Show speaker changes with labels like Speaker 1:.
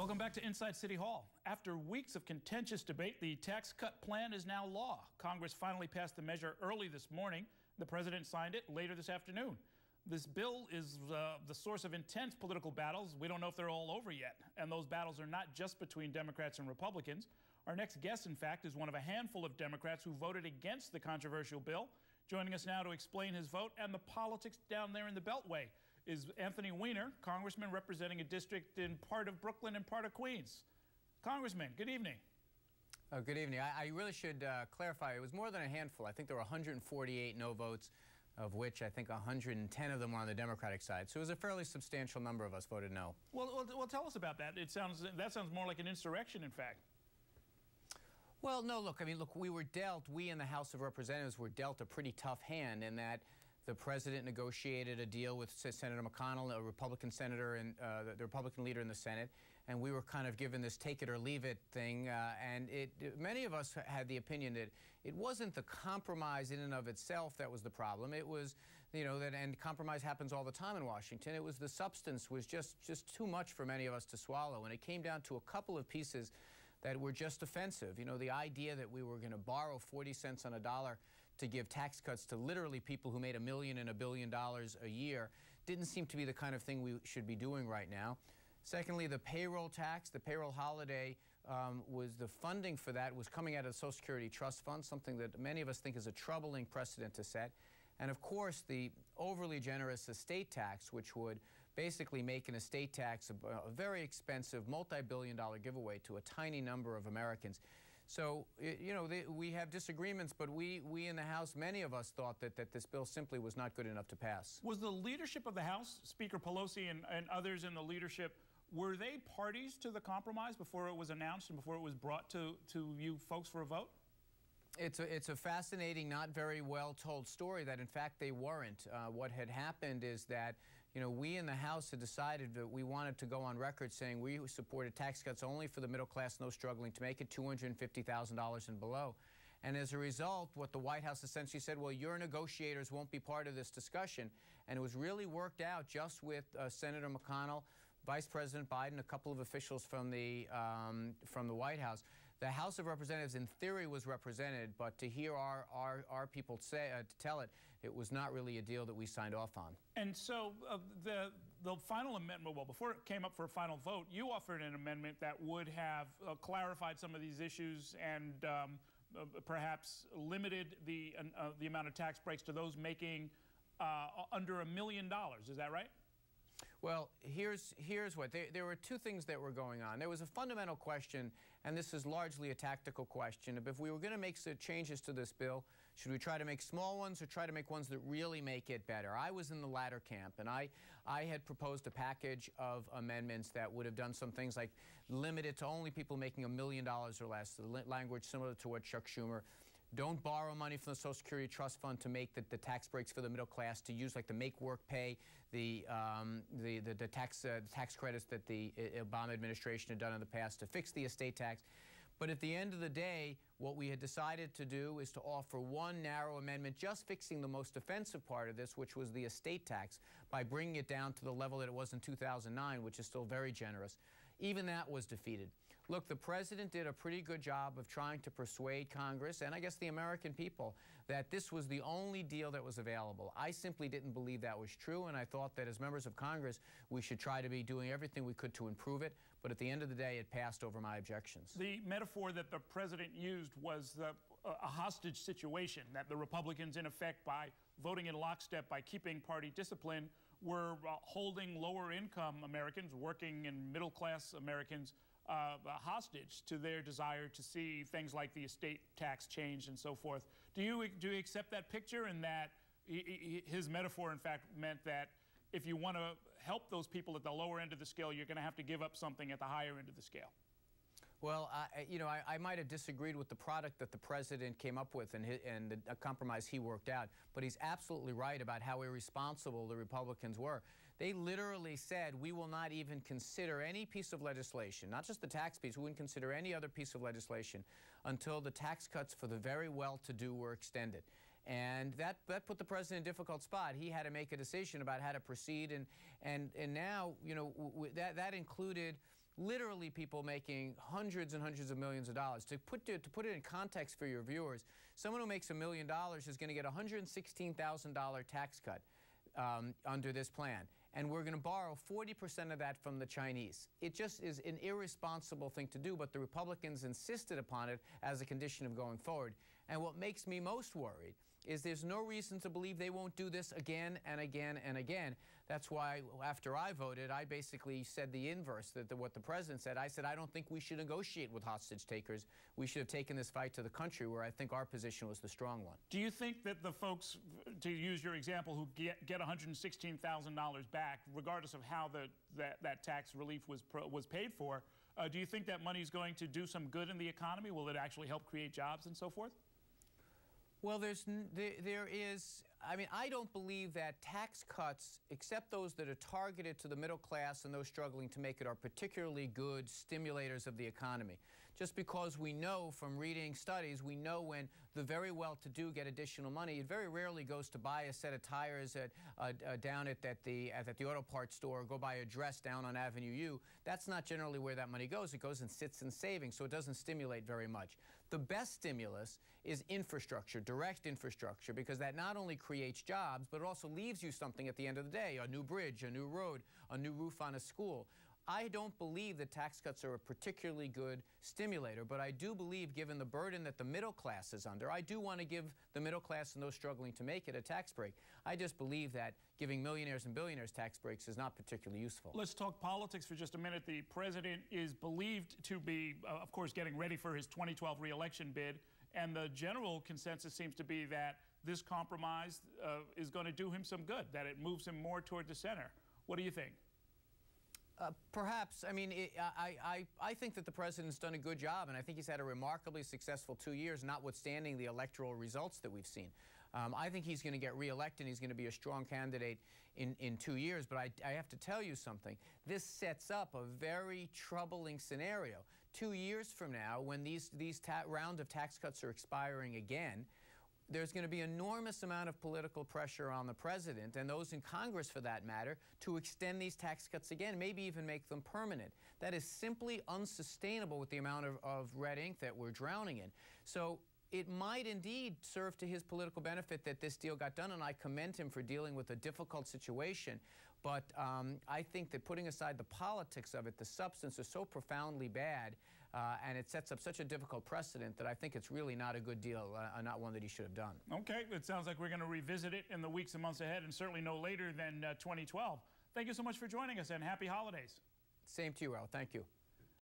Speaker 1: Welcome back to Inside City Hall. After weeks of contentious debate, the tax cut plan is now law. Congress finally passed the measure early this morning. The president signed it later this afternoon. This bill is the source of intense political battles. We don't know if they're all over yet. And those battles are not just between Democrats and Republicans. Our next guest, in fact, is one of a handful of Democrats who voted against the controversial bill. Joining us now to explain his vote and the politics down there in the Beltway is Anthony Weiner, congressman representing a district in part of Brooklyn and part of Queens. Congressman, good evening.
Speaker 2: Good evening. I really should clarify, it was more than a handful. I think there were 148 no votes, of which I think 110 of them were on the Democratic side. So it was a fairly substantial number of us voted no.
Speaker 1: Well, tell us about that. That sounds more like an insurrection, in fact.
Speaker 2: Well, no, look, we in the House of Representatives were dealt a pretty tough hand in that the president negotiated a deal with Senator McConnell, a Republican senator and the Republican leader in the Senate, and we were kind of given this take it or leave it thing. Many of us had the opinion that it wasn't the compromise in and of itself that was the problem. It was, and compromise happens all the time in Washington. It was the substance was just too much for many of us to swallow, and it came down to a couple of pieces that were just offensive. The idea that we were going to borrow 40 cents on a dollar to give tax cuts to literally people who made $1 million and $1 billion a year didn't seem to be the kind of thing we should be doing right now. Secondly, the payroll tax, the payroll holiday, was the funding for that was coming out of the Social Security Trust Fund, something that many of us think is a troubling precedent to set. And of course, the overly generous estate tax, which would basically make an estate tax a very expensive, multi-billion-dollar giveaway to a tiny number of Americans. So, we have disagreements, but we in the House, many of us thought that this bill simply was not good enough to pass.
Speaker 1: Was the leadership of the House, Speaker Pelosi and others in the leadership, were they parties to the compromise before it was announced and before it was brought to you folks for a vote?
Speaker 2: It's a fascinating, not very well told story that in fact they weren't. What had happened is that we in the House had decided that we wanted to go on record saying we supported tax cuts only for the middle class and those struggling to make it $250,000 and below. And as a result, what the White House essentially said, well, your negotiators won't be part of this discussion. And it was really worked out just with Senator McConnell, Vice President Biden, a couple of officials from the White House. The House of Representatives, in theory, was represented, but to hear our people tell it, it was not really a deal that we signed off on.
Speaker 1: And so the final amendment, well, before it came up for a final vote, you offered an amendment that would have clarified some of these issues and perhaps limited the amount of tax breaks to those making under $1 million. Is that right?
Speaker 2: Well, here's what. There were two things that were going on. There was a fundamental question, and this is largely a tactical question, of if we were going to make some changes to this bill, should we try to make small ones or try to make ones that really make it better? I was in the latter camp, and I had proposed a package of amendments that would have done some things like limit it to only people making $1 million or less, the language similar to what Chuck Schumer. Don't borrow money from the Social Security Trust Fund to make the tax breaks for the middle class, to use like the make work pay, the tax credits that the Obama administration had done in the past to fix the estate tax. But at the end of the day, what we had decided to do is to offer one narrow amendment, just fixing the most offensive part of this, which was the estate tax, by bringing it down to the level that it was in 2009, which is still very generous. Even that was defeated. Look, the president did a pretty good job of trying to persuade Congress, and I guess the American people, that this was the only deal that was available. I simply didn't believe that was true, and I thought that as members of Congress, we should try to be doing everything we could to improve it. But at the end of the day, it passed over my objections.
Speaker 1: The metaphor that the president used was a hostage situation, that the Republicans, in effect, by voting in lockstep, by keeping party discipline, were holding lower-income Americans, working and middle-class Americans, hostage to their desire to see things like the estate tax change and so forth. Do you accept that picture, and that his metaphor, in fact, meant that if you want to help those people at the lower end of the scale, you're going to have to give up something at the higher end of the scale?
Speaker 2: Well, I might have disagreed with the product that the president came up with and the compromise he worked out, but he's absolutely right about how irresponsible the Republicans were. They literally said, we will not even consider any piece of legislation, not just the tax piece, we wouldn't consider any other piece of legislation until the tax cuts for the very well-to-do were extended. And that put the president in a difficult spot. He had to make a decision about how to proceed, and now, that included literally people making hundreds and hundreds of millions of dollars. To put it in context for your viewers, someone who makes $1 million is going to get a $116,000 tax cut under this plan. And we're going to borrow 40% of that from the Chinese. It just is an irresponsible thing to do, but the Republicans insisted upon it as a condition of going forward. And what makes me most worried is there's no reason to believe they won't do this again and again and again. That's why after I voted, I basically said the inverse, what the president said. I said, I don't think we should negotiate with hostage takers. We should have taken this fight to the country, where I think our position was the strong one.
Speaker 1: Do you think that the folks, to use your example, who get $116,000 back, regardless of how that tax relief was paid for, do you think that money is going to do some good in the economy? Will it actually help create jobs and so forth?
Speaker 2: Well, there is, I mean, I don't believe that tax cuts, except those that are targeted to the middle class and those struggling to make it, are particularly good stimulators of the economy. Just because we know from reading studies, we know when the very well-to-do get additional money, it very rarely goes to buy a set of tires down at the auto parts store, or go buy a dress down on Avenue U. That's not generally where that money goes. It goes and sits in savings, so it doesn't stimulate very much. The best stimulus is infrastructure, direct infrastructure, because that not only creates jobs, but it also leaves you something at the end of the day: a new bridge, a new road, a new roof on a school. I don't believe that tax cuts are a particularly good stimulator, but I do believe, given the burden that the middle class is under, I do want to give the middle class and those struggling to make it a tax break. I just believe that giving millionaires and billionaires tax breaks is not particularly useful.
Speaker 1: Let's talk politics for just a minute. The president is believed to be, of course, getting ready for his 2012 re-election bid, and the general consensus seems to be that this compromise is going to do him some good, that it moves him more toward the center. What do you think?
Speaker 2: Perhaps. I mean, I think that the president's done a good job, and I think he's had a remarkably successful 2 years, notwithstanding the electoral results that we've seen. I think he's going to get re-elected, and he's going to be a strong candidate in 2 years. But I have to tell you something. This sets up a very troubling scenario. 2 years from now, when these round of tax cuts are expiring again, there's going to be enormous amount of political pressure on the president, and those in Congress for that matter, to extend these tax cuts again, maybe even make them permanent. That is simply unsustainable with the amount of red ink that we're drowning in. So it might indeed serve to his political benefit that this deal got done, and I commend him for dealing with a difficult situation. But I think that, putting aside the politics of it, the substance is so profoundly bad, and it sets up such a difficult precedent, that I think it's really not a good deal, not one that he should have done.
Speaker 1: Okay, it sounds like we're going to revisit it in the weeks and months ahead, and certainly no later than 2012. Thank you so much for joining us, and happy holidays.
Speaker 2: Same to you, Raul. Thank you.